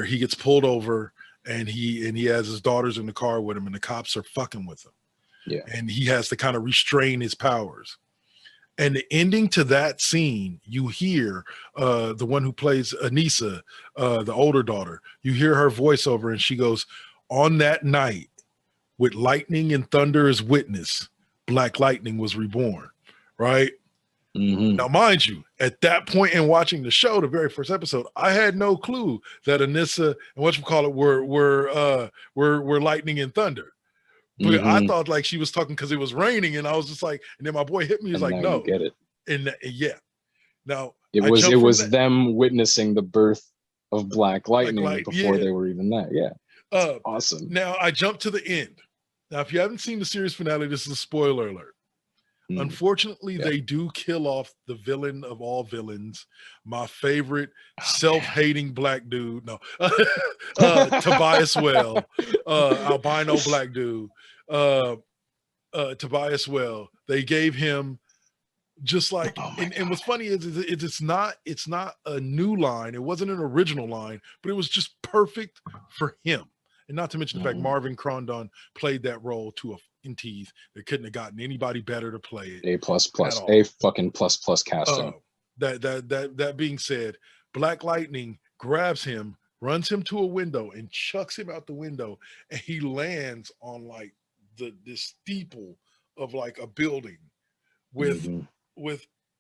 he gets pulled over and he has his daughters in the car with him and the cops are fucking with him. Yeah. And he has to kind of restrain his powers. And the ending to that scene, you hear the one who plays Anissa, the older daughter, you hear her voiceover and she goes, on that night, with lightning and thunder as witness, Black Lightning was reborn, right? Mm-hmm. Now, mind you, at that point in watching the show, the very first episode, I had no clue that Anissa and whatchamacallit were lightning and thunder. But I thought like she was talking because it was raining, and I was just like, and then my boy hit me. He's like, "No, you get it." And now it was them witnessing the birth of Black Lightning before they were even that. Yeah, awesome. Now I jumped to the end. Now, if you haven't seen the series finale, this is a spoiler alert. Unfortunately, they do kill off the villain of all villains, my favorite self-hating black dude. No, Tobias Well, albino black dude. Tobias Well. They gave him just like, and what's funny is it's not a new line. It wasn't an original line, but it was just perfect for him. And not to mention the fact Marvin Crondon played that role to a fucking teeth. They couldn't have gotten anybody better to play it. A fucking plus casting. That being said, Black Lightning grabs him, runs him to a window, and chucks him out the window, and he lands on like this steeple of like a building with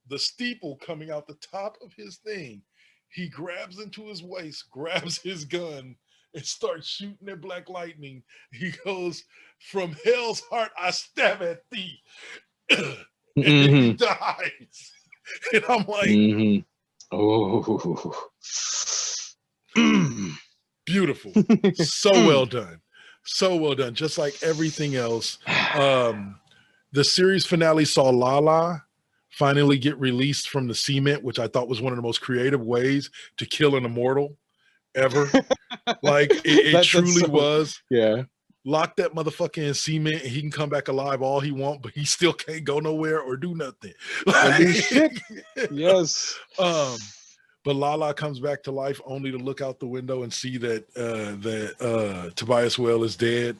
the steeple coming out the top of his thing. He grabs into his waist, grabs his gun, and starts shooting at Black Lightning. He goes, "From hell's heart, I stab at thee." And then he dies. And I'm like, oh, beautiful. So well done. So well done. Just like everything else. The series finale saw Lala finally get released from the cement, which I thought was one of the most creative ways to kill an immortal ever. Like it truly was. Yeah. Lock that motherfucker in cement and he can come back alive all he want, but he still can't go nowhere or do nothing. Yes. But Lala comes back to life only to look out the window and see that Tobias Whale is dead.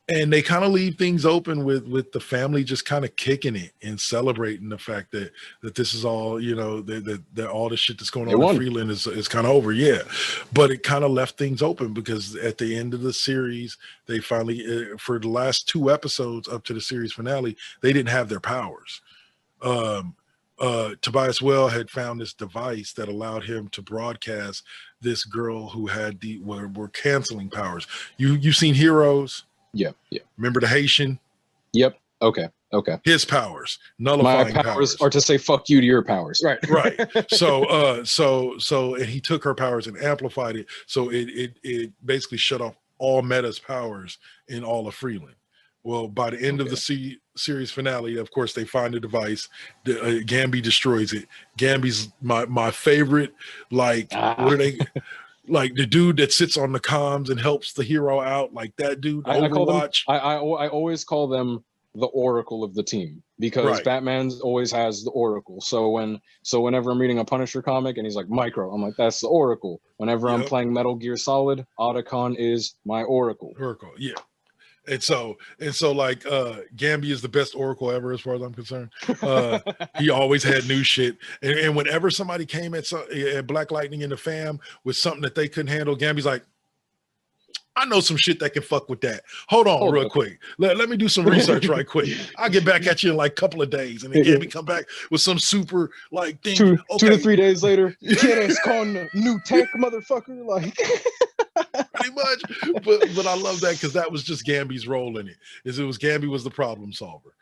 And they kind of leave things open with the family just kind of kicking it and celebrating the fact that this is all, you know, that all the shit that's going on in Freeland is kind of over. Yeah. But it kind of left things open because at the end of the series, they finally, for the last 2 episodes up to the series finale, they didn't have their powers. Tobias Whale had found this device that allowed him to broadcast this girl who had were canceling powers. You've seen Heroes? Yeah. Remember the Haitian? Yep. Okay. His powers, nullifying my powers are to say fuck you to your powers. Right. So and he took her powers and amplified it. So it basically shut off all Meta's powers in all of Freeland. Well, by the end of the series finale, of course, they find the device. Gambi destroys it. Gambi's my favorite. Like, what are they? Like the dude that sits on the comms and helps the hero out, like that dude. Overwatch. I always call them the Oracle of the team because Batman's always has the Oracle. So whenever I'm reading a Punisher comic and he's like Micro, I'm like, that's the Oracle. Whenever I'm playing Metal Gear Solid, Otacon is my Oracle. Yeah. And so like Gambi is the best Oracle ever as far as I'm concerned. He always had new shit. And whenever somebody came at Black Lightning and the fam with something that they couldn't handle, Gambi's like, I know some shit that can fuck with that. Hold on real quick. Let me do some research right quick. I'll get back at you in like a couple of days. And then Gambi come back with some super like thing. 2 to 3 days later, it's calling the new tech motherfucker. Like pretty much. But I love that because that was just Gambi's role in it. Gambi was the problem solver.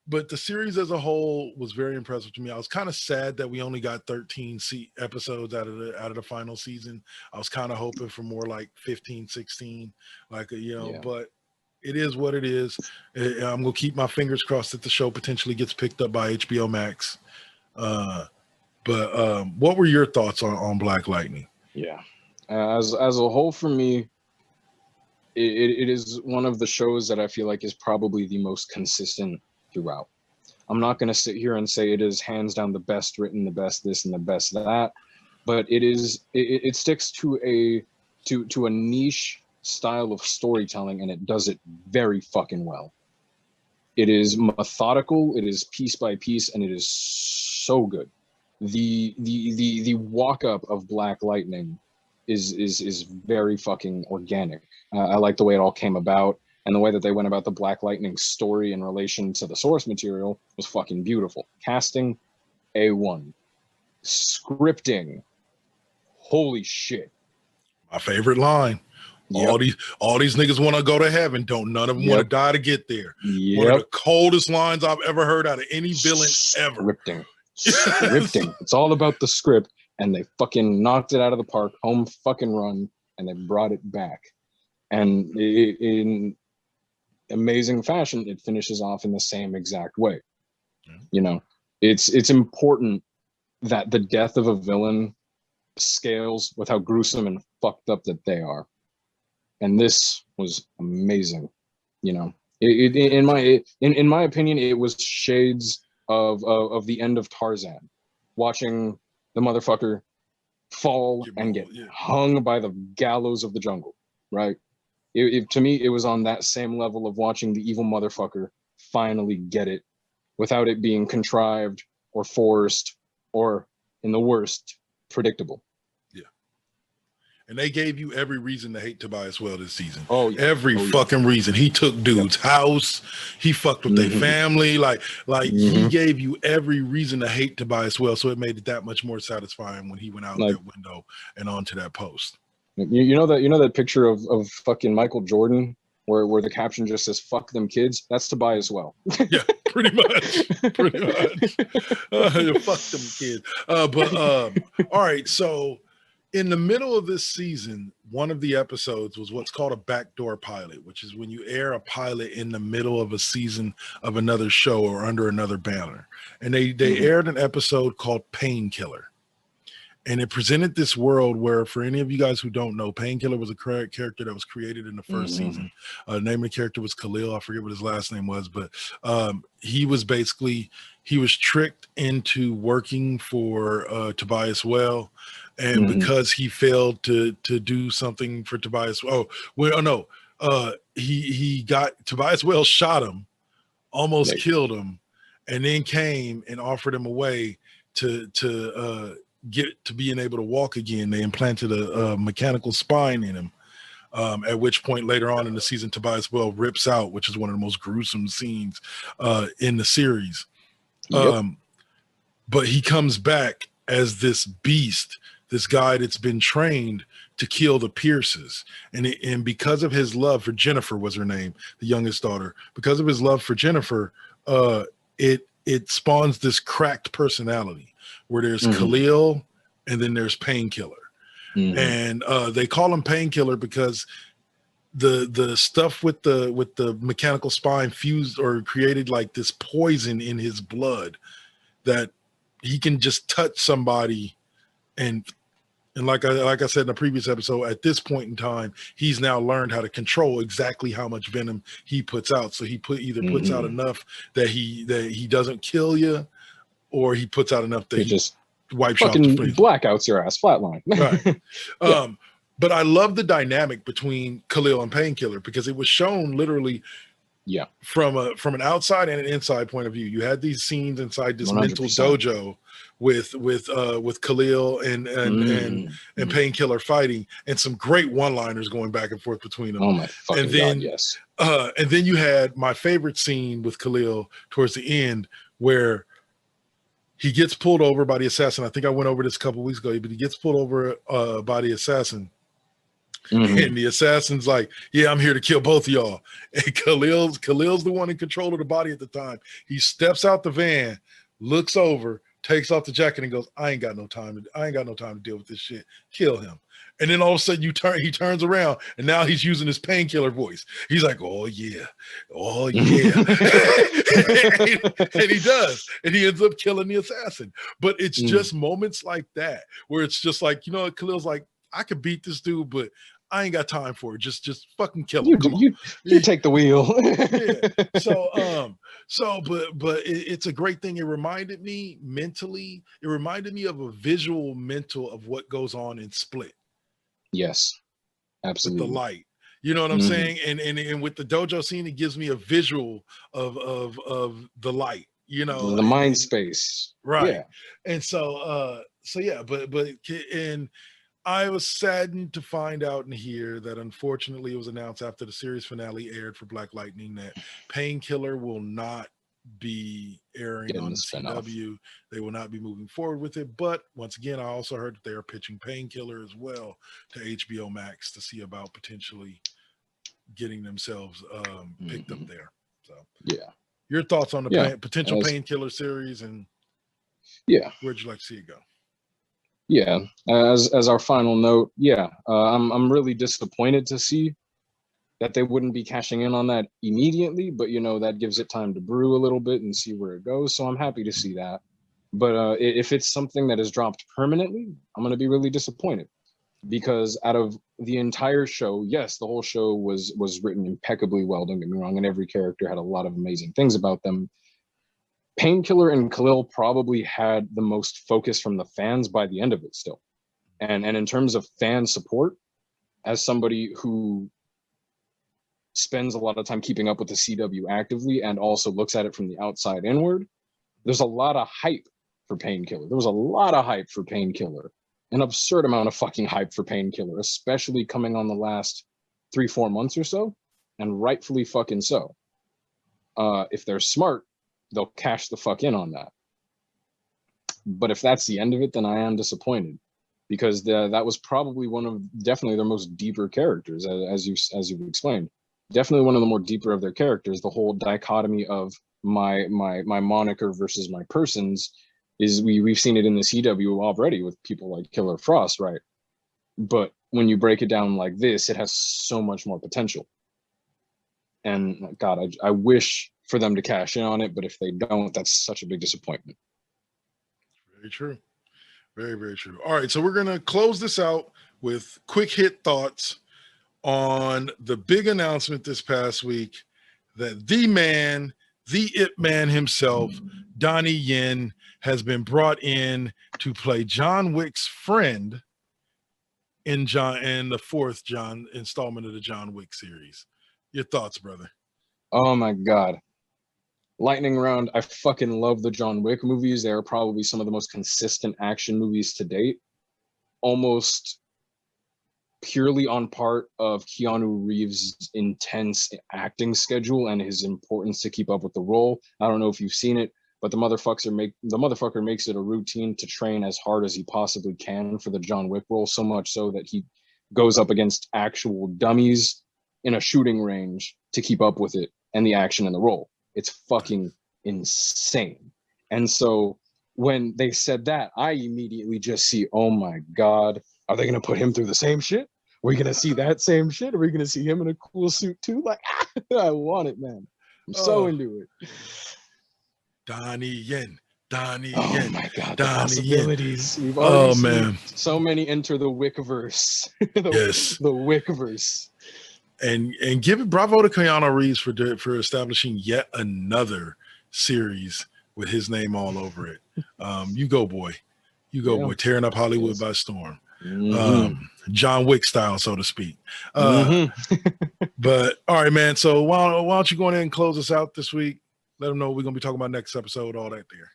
But the series as a whole was very impressive to me. I was kind of sad that we only got 13 episodes out of the final season. I was kind of hoping for more like 15, 16, but it is what it is. I'm going to keep my fingers crossed that the show potentially gets picked up by HBO Max. But what were your thoughts on Black Lightning? Yeah. As a whole for me, it is one of the shows that I feel like is probably the most consistent throughout. I'm not going to sit here and say it is hands down the best written, the best this and the best that, but it sticks to a niche style of storytelling, and it does it very fucking well. It is methodical, it is piece by piece, and it is so good. The walk up of Black Lightning is very fucking organic. I like the way it all came about. And the way that they went about the Black Lightning story in relation to the source material was fucking beautiful. Casting, A1. Scripting, holy shit. My favorite line. Yep. All these niggas want to go to heaven. Don't none of them want to die to get there. Yep. One of the coldest lines I've ever heard out of any villain ever. Scripting. It's all about the script. And they fucking knocked it out of the park, home fucking run, and they brought it back. And in amazing fashion, it finishes off in the same exact way. You know, it's important that the death of a villain scales with how gruesome and fucked up that they are, and this was amazing. You know, in my opinion, it was shades of the end of Tarzan, watching the motherfucker fall and get hung by the gallows of the jungle, right? To me, it was on that same level of watching the evil motherfucker finally get it without it being contrived or forced or, in the worst, predictable. Yeah. And they gave you every reason to hate Tobias Whale this season. Oh, yeah. Every fucking reason. He took dude's house. He fucked with their family. Like he gave you every reason to hate Tobias Whale. So it made it that much more satisfying when he went out that window and onto that post. You know that picture of fucking Michael Jordan where the caption just says "fuck them kids"? That's Tobias Whale. Yeah, pretty much. Fuck them kids. All right. So in the middle of this season, one of the episodes was what's called a backdoor pilot, which is when you air a pilot in the middle of a season of another show or under another banner. And they aired an episode called Painkiller. And it presented this world where, for any of you guys who don't know, Painkiller was a character that was created in the first season. The name of the character was Khalil. I forget what his last name was, but he was tricked into working for Tobias Whale. And because he failed to do something for Tobias, Tobias Whale shot him, almost killed him, and then came and offered him a way to get to being able to walk again. They implanted a mechanical spine in him, at which point later on in the season, Tobias Whale rips out, which is one of the most gruesome scenes in the series. But he comes back as this beast, this guy that's been trained to kill the Pierces. And because of his love for Jennifer, was her name, the youngest daughter, because of his love for Jennifer, it spawns this cracked personality where there's Khalil and then there's Painkiller. And they call him Painkiller because the stuff with the mechanical spine fused or created like this poison in his blood that he can just touch somebody and like I said in the previous episode, at this point in time, he's now learned how to control exactly how much venom he puts out. So he puts out enough that he doesn't kill you, or he puts out enough that he just wipes you off the face. Blackouts your ass, flatline. Right. But I love the dynamic between Khalil and Painkiller because it was shown literally from an outside and an inside point of view. You had these scenes inside this 100%. Mental dojo with Khalil and Painkiller fighting, and some great one-liners going back and forth between them. Oh my fucking God, yes. And then you had my favorite scene with Khalil towards the end where he gets pulled over by the assassin. I think I went over this a couple of weeks ago, but he gets pulled over by the assassin. And the assassin's like, yeah, I'm here to kill both of y'all. And Khalil's the one in control of the body at the time. He steps out the van, looks over, takes off the jacket and goes, I ain't got no time to deal with this shit. Kill him. And then all of a sudden he turns around and now he's using his Painkiller voice. He's like, oh yeah. And he does. And he ends up killing the assassin. But it's just moments like that where it's just like, Khalil's like, I could beat this dude, but I ain't got time for it. Just fucking kill him. You take the wheel. But it's a great thing. It reminded me mentally. It reminded me of a visual mental of what goes on in Split. Yes, absolutely. With the light, you know what I'm saying? And with the dojo scene, it gives me a visual of the light. The mind space. Right. Yeah. And and I was saddened to find out and hear that unfortunately it was announced after the series finale aired for Black Lightning that Painkiller will not be airing on the CW. They will not be moving forward with it. But once again, I also heard that they are pitching Painkiller as well to HBO Max to see about potentially getting themselves picked up there. So your thoughts on the potential Painkiller series, and where'd you like to see it go? Yeah, as our final note, I'm really disappointed to see that they wouldn't be cashing in on that immediately, but that gives it time to brew a little bit and see where it goes. So I'm happy to see that. But if it's something that is dropped permanently, I'm going to be really disappointed, because out of the entire show, yes, the whole show was written impeccably well, don't get me wrong, and every character had a lot of amazing things about them. Painkiller and Khalil probably had the most focus from the fans by the end of it still. And in terms of fan support, as somebody who spends a lot of time keeping up with the CW actively and also looks at it from the outside inward, there's a lot of hype for Painkiller. There was a lot of hype for Painkiller. An absurd amount of fucking hype for Painkiller, especially coming on the last 3-4 months or so, and rightfully fucking so. If they're smart, they'll cash the fuck in on that. But if that's the end of it, then I am disappointed, because that was probably one of definitely their most deeper characters, as you've explained. Definitely one of the more deeper of their characters. The whole dichotomy of my moniker versus my persons is we've seen it in the CW already with people like Killer Frost, right? But when you break it down like this, it has so much more potential. And God, I wish for them to cash in on it, but if they don't, that's such a big disappointment. Very true. Very, very true. All right, so we're going to close this out with quick hit thoughts on the big announcement this past week that the man, the It Man himself, Donnie Yen, has been brought in to play John Wick's friend in the fourth installment of the John Wick series. Your thoughts, brother? Oh my God. Lightning round. I fucking love the John Wick movies. They are probably some of the most consistent action movies to date. Almost purely on part of Keanu Reeves' intense acting schedule and his importance to keep up with the role. I don't know if you've seen it, but the motherfucker makes it a routine to train as hard as he possibly can for the John Wick role, so much so that he goes up against actual dummies in a shooting range to keep up with it and the action and the role. It's fucking insane. And so when they said that, I immediately just see, oh my God, are they going to put him through the same shit? Are we going to see that same shit? Are we going to see him in a cool suit too? Like, I want it, man. I'm so into it. Donnie Yen. Donnie Oh Yen. my God, Donnie the possibilities. Yen. We've already seen man. so many enter the CWverse. Yes. The CWverse. And give it bravo to Keanu Reeves for establishing yet another series with his name all over it. You go, boy. You go, boy. Tearing up Hollywood by storm. John Wick style, so to speak. But all right, man. So why don't you go ahead and close us out this week? Let them know what we're gonna be talking about next episode, all that there.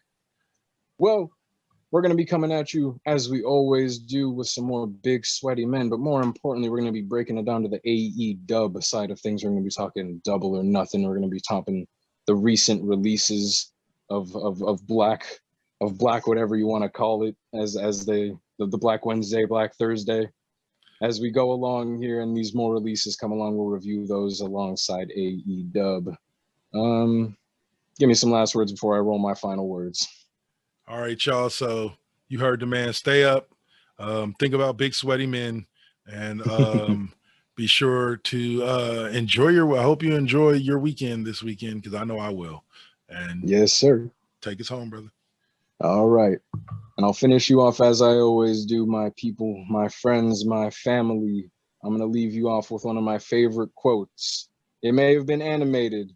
Well, we're going to be coming at you, as we always do, with some more big sweaty men. But more importantly, we're going to be breaking it down to the AE dub side of things. We're going to be talking Double or Nothing. We're going to be topping the recent releases of Black, whatever you want to call it, as the Black Wednesday, Black Thursday. As we go along here and these more releases come along, we'll review those alongside AE dub. Give me some last words before I roll my final words. All right, y'all. So you heard the man. Stay up. Think about big sweaty men, and be sure to enjoy I hope you enjoy your weekend this weekend, because I know I will. And yes, sir. Take us home, brother. All right. And I'll finish you off as I always do, my people, my friends, my family. I'm going to leave you off with one of my favorite quotes. It may have been animated,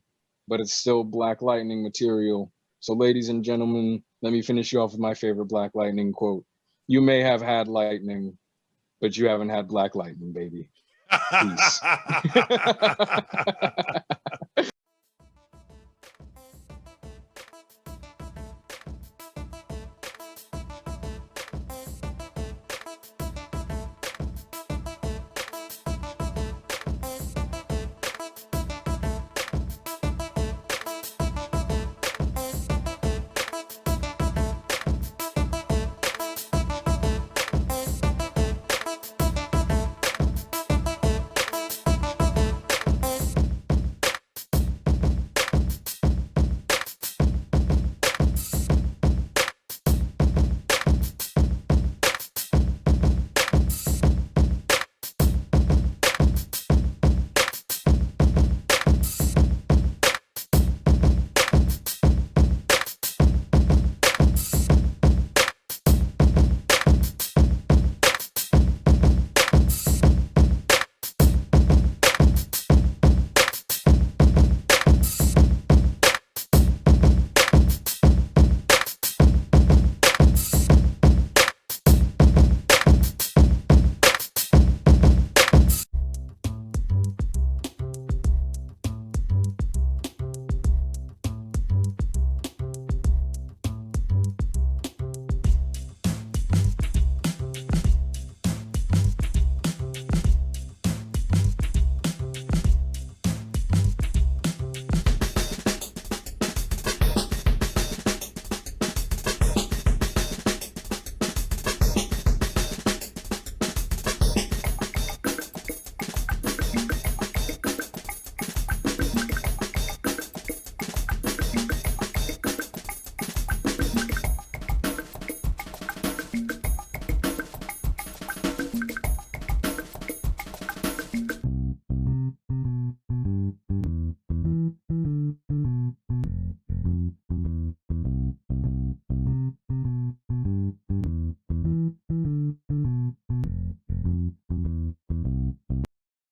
but it's still Black Lightning material. So ladies and gentlemen, let me finish you off with my favorite Black Lightning quote. You may have had lightning, but you haven't had Black Lightning, baby. Peace.